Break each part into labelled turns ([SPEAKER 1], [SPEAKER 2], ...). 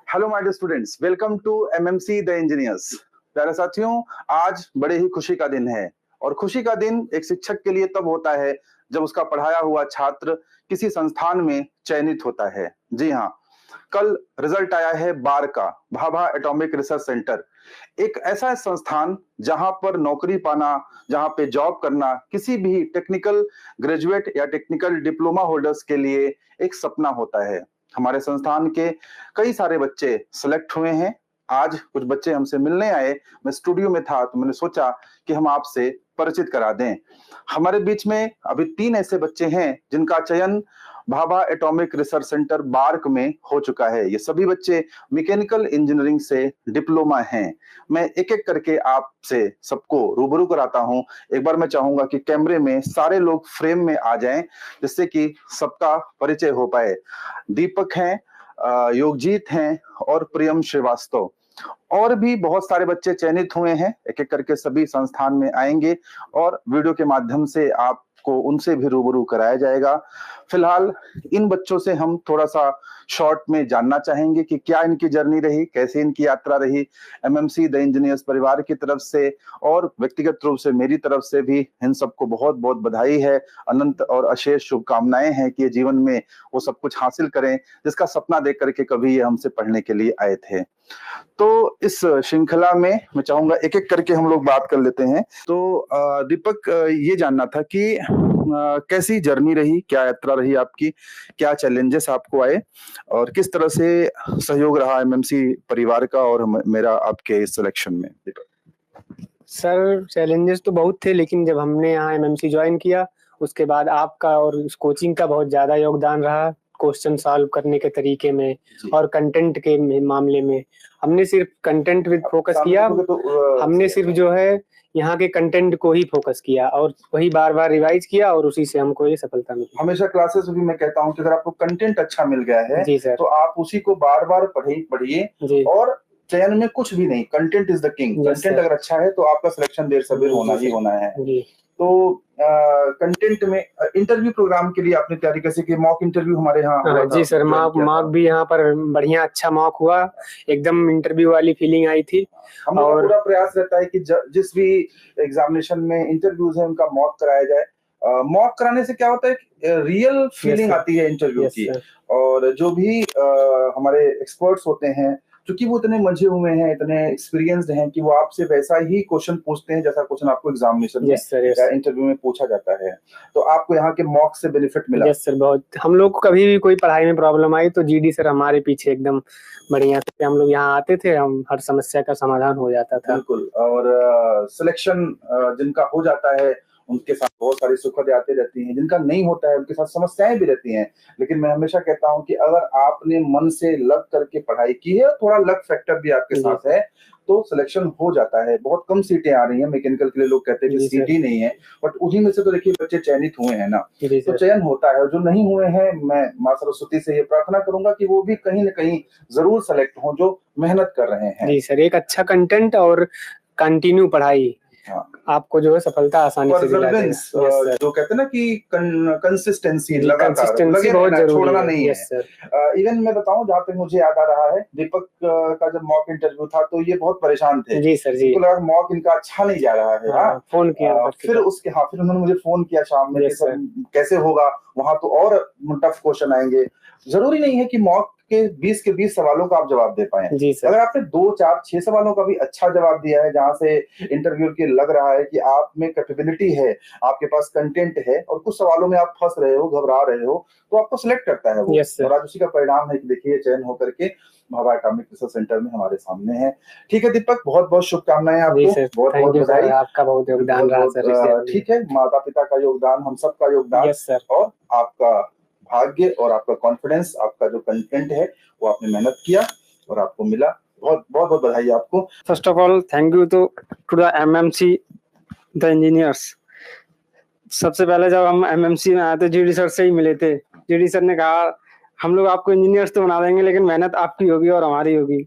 [SPEAKER 1] Hello my dear students, welcome to MMC the engineers. प्यारे साथियों, आज बड़े ही खुशी का दिन है और खुशी का दिन एक शिक्षक के लिए तब होता है जब उसका पढ़ाया हुआ छात्र किसी संस्थान में चयनित होता है। जी हाँ, कल रिजल्ट आया है बार का, भाभा एटॉमिक रिसर्च सेंटर। एक ऐसा संस्थान जहां पर नौकरी पाना, जहां पे जॉब करना किसी भी टेक्निकल ग्रेजुएट या टेक्निकल डिप्लोमा होल्डर्स के लिए एक सपना होता है। हमारे संस्थान के कई सारे बच्चे सिलेक्ट हुए हैं। आज कुछ बच्चे हमसे मिलने आए, मैं स्टूडियो में था तो मैंने सोचा कि हम आपसे परिचित करा दें। हमारे बीच में अभी 3 ऐसे बच्चे हैं जिनका चयन Bhabha atomic research centre bark में हो चुका है। ये सभी बच्चे मैकेनिकल इंजीनियरिंग से डिप्लोमा हैं। मैं एक एक करके आपसे सबको रूबरू कराता हूं। एक बार मैं चाहूंगा कि कैमरे में सारे लोग फ्रेम में आ जाएं जिससे कि सबका परिचय हो पाए। दीपक हैं, योगजीत हैं और प्रियम श्रीवास्तव। और भी बहुत सारे बच्चे चयनित हुए हैं, एक एक करके सभी संस्थान में आएंगे और वीडियो के माध्यम से आपको उनसे भी रूबरू कराया जाएगा। फिलहाल इन बच्चों से हम थोड़ा सा शॉर्ट में जानना चाहेंगे कि क्या इनकी जर्नी रही, कैसे इनकी यात्रा रही। एमएमसी द इंजीनियर्स परिवार की तरफ से और व्यक्तिगत रूप से मेरी तरफ से भी इन सबको बहुत बहुत बधाई है। अनंत और अशेष शुभकामनाएं हैं कि ये जीवन में वो सब कुछ हासिल करें जिसका सपना देख करके कभी ये हमसे पढ़ने के लिए आए थे। तो इस श्रृंखला में मैं चाहूंगा एक एक करके हम लोग बात कर लेते हैं। तो दीपक, ये जानना था कि कैसी जर्नी रही, क्या यात्रा रही आपकी, क्या चैलेंजेस आपको आए और किस तरह से सहयोग रहा एमएमसी परिवार का और मेरा आपके सिलेक्शन में।
[SPEAKER 2] सर, चैलेंजेस तो बहुत थे, लेकिन जब हमने यहाँ एमएमसी ज्वाइन किया उसके बाद आपका और उस कोचिंग का बहुत ज्यादा योगदान रहा। क्वेश्चन सॉल्व करने के तरीके में और कंटेंट के मामले में हमने सिर्फ कंटेंट विद फोकस किया। हमने सिर्फ जो है यहाँ के कंटेंट को ही फोकस किया और वही बार बार रिवाइज किया और उसी से हमको ये सफलता मिली।
[SPEAKER 1] हमेशा क्लासेस में भी मैं कहता हूँ कि अगर आपको कंटेंट अच्छा मिल गया है
[SPEAKER 2] जी सर,
[SPEAKER 1] तो आप उसी को बार बार पढ़िए और चयन में कुछ भी नहीं, content is the king. Content अगर अच्छा है तो आपका सिलेक्शन देर सवेर होना ही होना है। तो कंटेंट में इंटरव्यू प्रोग्राम के लिए आपने तैयारी कैसे की? मॉक इंटरव्यू हमारे यहाँ हुआ था।
[SPEAKER 2] जी सर, मॉक भी यहाँ पर बढ़िया अच्छा मॉक हुआ, एकदम इंटरव्यू वाली फीलिंग आई थी।
[SPEAKER 1] हम लोग का पूरा प्रयास रहता है कि जिस भी एग्जामिनेशन में इंटरव्यूज है उनका मॉक कराया जाए। मॉक कराने से क्या होता है, रियल फीलिंग आती है इंटरव्यू की। और जो भी हमारे एक्सपर्ट्स होते हैं, क्योंकि वो इतने मंझे हुए हैं, इतने एक्सपीरियंस्ड हैं कि वो आपसे वैसा ही क्वेश्चन पूछते हैं जैसा क्वेश्चन आपको एग्जामिनेशन में या इंटरव्यू में पूछा जाता है। तो आपको यहाँ के मॉक से बेनिफिट मिला?
[SPEAKER 2] यस सर, बहुत। हम लोग को कभी भी कोई पढ़ाई में प्रॉब्लम आई तो जीडी सर हमारे पीछे एकदम बढ़िया थे। हम लोग यहाँ आते थे, हम हर समस्या का समाधान हो जाता था।
[SPEAKER 1] बिल्कुल। और सिलेक्शन जिनका हो जाता है उनके साथ बहुत सारी सुखद यादें रहती हैं, जिनका नहीं होता है उनके साथ समस्याएं भी रहती हैं। लेकिन मैं हमेशा कहता हूं कि अगर आपने मन से लग करके पढ़ाई की है, थोड़ा लक फैक्टर भी आपके साथ है, तो सिलेक्शन हो जाता है। बहुत कम सीटें आ रही हैं मैकेनिकल के लिए, लोग कहते हैं कि सीट ही नहीं है, बट उन्हीं में से तो देखिए बच्चे चयनित हुए हैं ना, तो चयन होता है। जो नहीं हुए हैं, मैं माँ सरस्वती से ये प्रार्थना करूंगा कि वो भी कहीं ना कहीं जरूर सेलेक्ट हों जो मेहनत कर रहे हैं।
[SPEAKER 2] जी सर, एक अच्छा कंटेंट और कंटिन्यू पढ़ाई आपको जो है सफलता आसानी से दिला देगा।
[SPEAKER 1] जो कहते हैं ना कि कंसिस्टेंसी, लगातार लगे रहना, छोड़ना नहीं है। इवन मैं बताऊं, जहाँ तक मुझे याद आ रहा है, दीपक का जब मॉक इंटरव्यू था तो ये बहुत परेशान थे।
[SPEAKER 2] जी सर, जी।
[SPEAKER 1] लगा मॉक इनका अच्छा नहीं जा रहा है।
[SPEAKER 2] फोन किया
[SPEAKER 1] फिर उन्होंने मुझे फोन किया शाम में कि कैसे होगा, वहां तो और टफ क्वेश्चन आएंगे। जरूरी नहीं है कि मॉक के 20 के 20 सवालों का आप जवाब दे पाए। अगर आपने 2, 4, 6 सवालों का भी अच्छा जवाब दिया है, जहां से इंटरव्यू के लग रहा है कि आप में कैपेबिलिटी है, आपके पास कंटेंट है और कुछ सवालों में आप फंस रहे हो, घबरा रहे हो, तो आपको सिलेक्ट करता है वो। और आज उसी का परिणाम है कि देखिए चयन होकर के भाभा एटॉमिक रिसर्च सेंटर में हमारे सामने है। ठीक है दीपक, बहुत बहुत शुभकामनाएं आपको, बहुत बहुत बधाई,
[SPEAKER 2] आपका बहुत योगदान रहा सर।
[SPEAKER 1] ठीक है, माता पिता का योगदान, हम सबका योगदान, और आपका भाग्य और आपका कॉन्फिडेंस, आपका जो कंटेंट है वो आपने मेहनत किया और आपको मिला। बहुत बहुत बहुत बधाई आपको।
[SPEAKER 2] First of all thank you to the MMC the engineers. सबसे पहले जब हम एमएमसी में आए थे जीडी सर से ही मिले थे। जीडी सर ने कहा हम लोग आपको इंजीनियर्स तो बना देंगे लेकिन मेहनत आपकी होगी और हमारी होगी।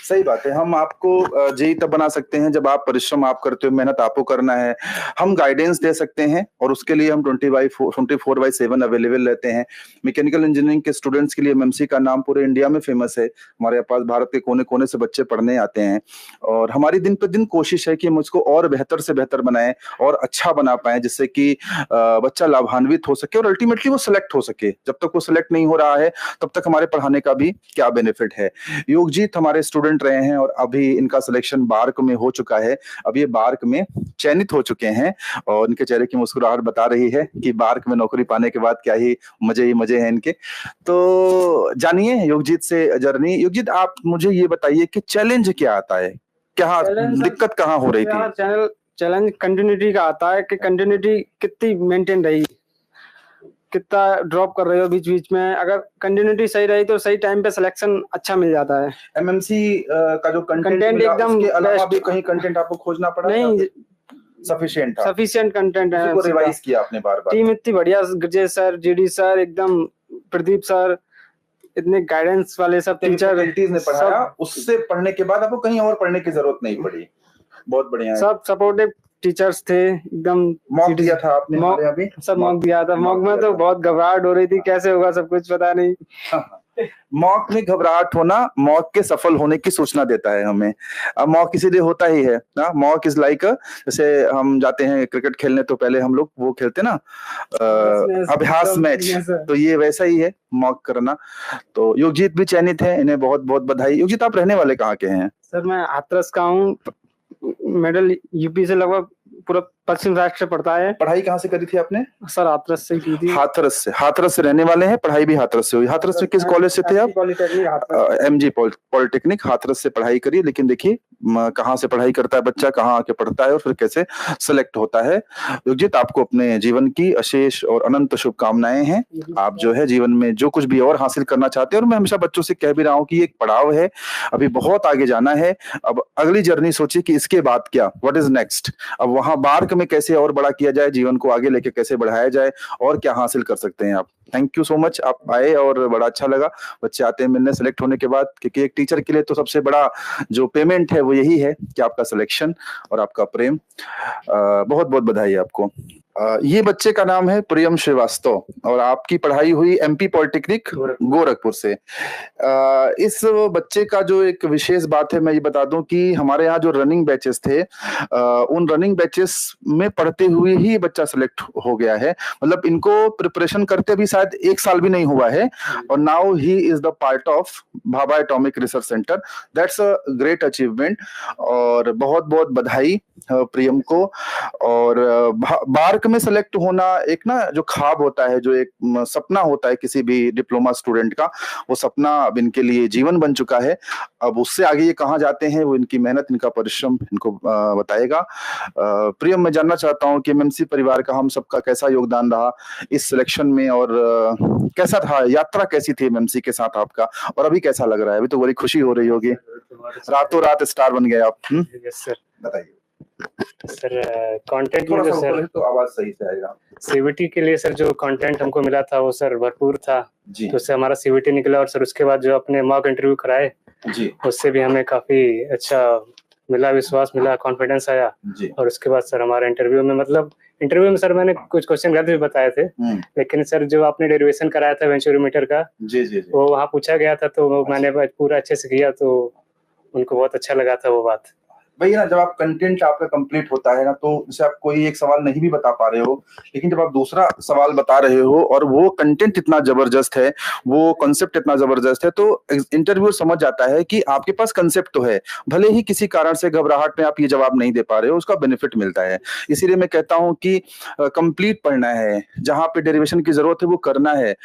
[SPEAKER 1] सही बात है। हम आपको जेई तब बना सकते हैं जब आप परिश्रम आप करते हो, मेहनत आपको करना है। हम गाइडेंस दे सकते हैं और उसके लिए हम 24/7 अवेलेबल रहते हैं। मैकेनिकल इंजीनियरिंग के स्टूडेंट्स के लिए एमएमसी का नाम पूरे इंडिया में फेमस है। हमारे पास भारत के कोने कोने से बच्चे पढ़ने आते हैं और हमारी दिन पर दिन कोशिश है कि हम उसको और बेहतर से बेहतर बनाएं और अच्छा बना पाए, जिससे कि बच्चा लाभान्वित हो सके और अल्टीमेटली वो सिलेक्ट हो सके। जब तक वो सिलेक्ट नहीं हो रहा है तब तक हमारे पढ़ाने का भी क्या बेनिफिट है। योगजीत हमारे स्टूडेंट रहे हैं और अभी इनका सिलेक्शन बार्क में हो चुका है। अब ये बार्क में चयनित हो चुके हैं और इनके चेहरे की मुस्कुराहट बता रही है कि बार्क में नौकरी पाने के बाद क्या ही मजे हैं इनके। तो जानिए योगजीत से जर्नी। योगजीत, आप मुझे ये बताइए कि चैलेंज क्या आता है, क्या दिक्कत कहाँ हो रही थी?
[SPEAKER 2] चैलेंज कंटिन्यूटी का आता है कि कंटिन्यूटी कितनी मेंटेन रही, कितना ड्रॉप कर रहे हो बीच बीच में। अगर कंटिन्यूटी सही रही तो सही टाइम पे सिलेक्शन अच्छा मिल जाता है।
[SPEAKER 1] एमएमसी का जो कंटेंट
[SPEAKER 2] एकदम
[SPEAKER 1] उसके अलावा भी कहीं कंटेंट आपको खोजना पड़ा?
[SPEAKER 2] नहीं,
[SPEAKER 1] सफिशिएंट
[SPEAKER 2] कंटेंट है।
[SPEAKER 1] उसको रिवाइज किया आपने बार-बार?
[SPEAKER 2] टीम इतनी बढ़िया, गजे सर, जीडी सर, एकदम प्रदीप सर, इतने गाइडेंस वाले सब टीचर
[SPEAKER 1] ने पढ़ाया, उससे पढ़ने के बाद आपको कहीं और पढ़ने की जरूरत नहीं पड़ी। बहुत बढ़िया है।
[SPEAKER 2] सब सपोर्टिव टीचर्स थे एकदम।
[SPEAKER 1] मॉक दिया था आपने हमारे यहाँ भी?
[SPEAKER 2] सब मॉक दिया था। मॉक में तो बहुत घबराहट हो रही थी, कैसे होगा सब कुछ पता नहीं।
[SPEAKER 1] मॉक में घबराहट होना मॉक के सफल होने की सूचना देता है हमें। अब मॉक इसीलिए होता ही है ना, मॉक इज लाइक, जैसे हम जाते हैं क्रिकेट खेलने तो पहले हम लोग वो खेलते ना अभ्यास मैच, तो ये वैसा ही है मॉक करना। तो योगजीत भी चयनित है, इन्हें बहुत बहुत बधाई। योगजीत, आप रहने वाले कहाँ के हैं?
[SPEAKER 2] सर मैं हाथरस का हूँ। मेडल यूपी से लगभग पूरा पश्चिम राष्ट्र पड़ता है।
[SPEAKER 1] पढ़ाई कहाँ से करी थी आपने?
[SPEAKER 2] सर हाथरस से की थी।
[SPEAKER 1] हाथरस से रहने वाले हैं, पढ़ाई भी हाथरस से हुई। हाथरस में किस कॉलेज से थे आप? एमजी पॉलिटेक्निक हाथरस से पढ़ाई करी। लेकिन देखिए कहाँ से पढ़ाई करता है बच्चा, कहाँ आके पढ़ता है और फिर कैसे सिलेक्ट होता है। योगजीत, आपको अपने जीवन की अशेष और अनंत शुभकामनाएं हैं। आप जो है जीवन में जो कुछ भी और हासिल करना चाहते हैं, और मैं हमेशा बच्चों से कह भी रहा हूँ कि एक पड़ाव है, अभी बहुत आगे जाना है। अब अगली जर्नी सोचिए कि इसके बाद क्या, व्हाट इज नेक्स्ट। अब वहां बार्क में कैसे और बड़ा किया जाए, जीवन को आगे लेके कैसे बढ़ाया जाए और क्या हासिल कर सकते हैं आप। थैंक यू सो मच, आप आए और बड़ा अच्छा लगा। बच्चे आते हैं मिलने सेलेक्ट होने के बाद, क्योंकि एक टीचर के लिए तो सबसे बड़ा जो पेमेंट है वो यही है कि आपका सिलेक्शन और आपका प्रेम। बहुत बहुत बधाई आपको। ये बच्चे का नाम है प्रियम श्रीवास्तव और आपकी पढ़ाई हुई एमपी पॉलिटेक्निक गोरखपुर से। इस बच्चे का जो एक विशेष बात है मैं ये बता दूं कि हमारे यहाँ जो रनिंग बैचेस थे, उन रनिंग बैचेस में पढ़ते हुए ही बच्चा सिलेक्ट हो गया है। मतलब इनको प्रिपरेशन करते भी शायद 1 साल भी नहीं हुआ है और now he is the part of Bhabha atomic research centre. That's a great achievement और बहुत बहुत बधाई प्रियम को। और बार्क में सेलेक्ट होना एक ना जो ख्वाब होता है, जो एक सपना होता है किसी भी डिप्लोमा स्टूडेंट का, वो सपना अब इनके लिए जीवन बन चुका है। अब उससे आगे ये कहाँ जाते हैं वो इनकी मेहनत, इनका परिश्रम इनको बताएगा। प्रियम, मैं जानना चाहता हूँ कि एमएमसी परिवार का हम सबका कैसा योगदान रहा इस सिलेक्शन में और कैसा था, यात्रा कैसी थी एमएमसी के साथ आपका, और अभी कैसा लग रहा है? अभी तो बड़ी खुशी हो रही होगी, रातों रात स्टार बन गए आप। बताइए
[SPEAKER 2] सर। कंटेंट में जो सर
[SPEAKER 1] तो आवाज सही से आएगा।
[SPEAKER 2] सीवीटी के लिए सर जो कंटेंट हमको मिला था वो सर भरपूर था
[SPEAKER 1] जी।
[SPEAKER 2] तो उससे हमारा सीवीटी निकला और सर उसके बाद जो अपने मॉक इंटरव्यू कराए
[SPEAKER 1] जी,
[SPEAKER 2] उससे भी हमें काफी अच्छा मिला, विश्वास मिला, कॉन्फिडेंस आया जी। और उसके बाद सर हमारे इंटरव्यू में सर मैंने कुछ क्वेश्चन गलत भी बताए थे, लेकिन सर जो आपने डेरिवेशन कराया था वेंचुरोमीटर का जी, वो वहाँ पूछा गया था तो मैंने पूरा अच्छे से किया तो उनको बहुत अच्छा लगा था वो बात।
[SPEAKER 1] भैया जब आप कंटेंट आपका कंप्लीट होता है ना, तो जैसे आप कोई एक सवाल नहीं भी बता पा रहे हो, लेकिन जब आप दूसरा सवाल बता रहे हो और वो कंटेंट इतना जबरदस्त है, वो कॉन्सेप्ट इतना जबरदस्त है, तो इंटरव्यू समझ जाता है कि आपके पास कंसेप्ट तो है, भले ही किसी कारण से घबराहट में आप ये जवाब नहीं दे पा रहे हो, उसका बेनिफिट मिलता है। इसीलिए मैं कहता हूँ कि कंप्लीट पढ़ना है, जहाँ पे डेरिवेशन की जरूरत है वो करना है।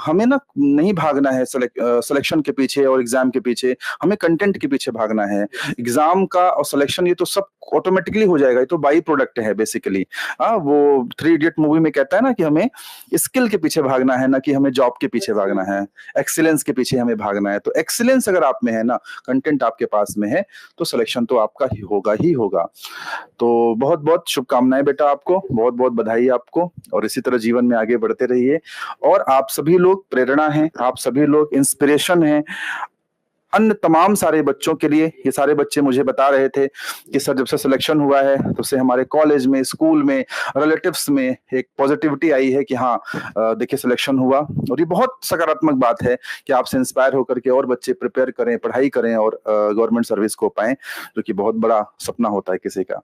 [SPEAKER 1] हमें ना नहीं भागना है सिलेक्शन के पीछे और एग्जाम के पीछे, हमें कंटेंट के पीछे भागना है। एग्जाम का और सिलेक्शन ये तो सब ऑटोमेटिकली हो जाएगा, ये तो बाई प्रोडक्ट है बेसिकली। वो 3 इडियट मूवी में कहता है ना कि हमें स्किल के पीछे भागना है, ना कि हमें जॉब के पीछे भागना है, एक्सीलेंस के पीछे हमें भागना है। तो एक्सीलेंस अगर आप में है ना, कंटेंट आपके पास में है, तो सिलेक्शन तो आपका ही होगा। तो बहुत बहुत शुभकामनाएं बेटा आपको, बहुत बहुत बधाई आपको, और इसी तरह जीवन में आगे बढ़ते रहिए। और आप सभी लोग प्रेरणा हैं, आप सभी लोग इंस्पिरेशन हैं। अन्य तमाम सारे बच्चों के लिए ये सारे बच्चे मुझे बता रहे थे कि सर जब से सिलेक्शन हुआ है तब से हमारे कॉलेज में, स्कूल में, रिलेटिव्स में एक पॉजिटिविटी आई है कि हाँ देखिए सिलेक्शन हुआ। और ये बहुत सकारात्मक बात है कि आपसे इंस्पायर होकर के और बच्चे प्रिपेयर करें, पढ़ाई करें और गवर्नमेंट सर्विस को पाएं, जो कि बहुत बड़ा सपना होता है किसी का।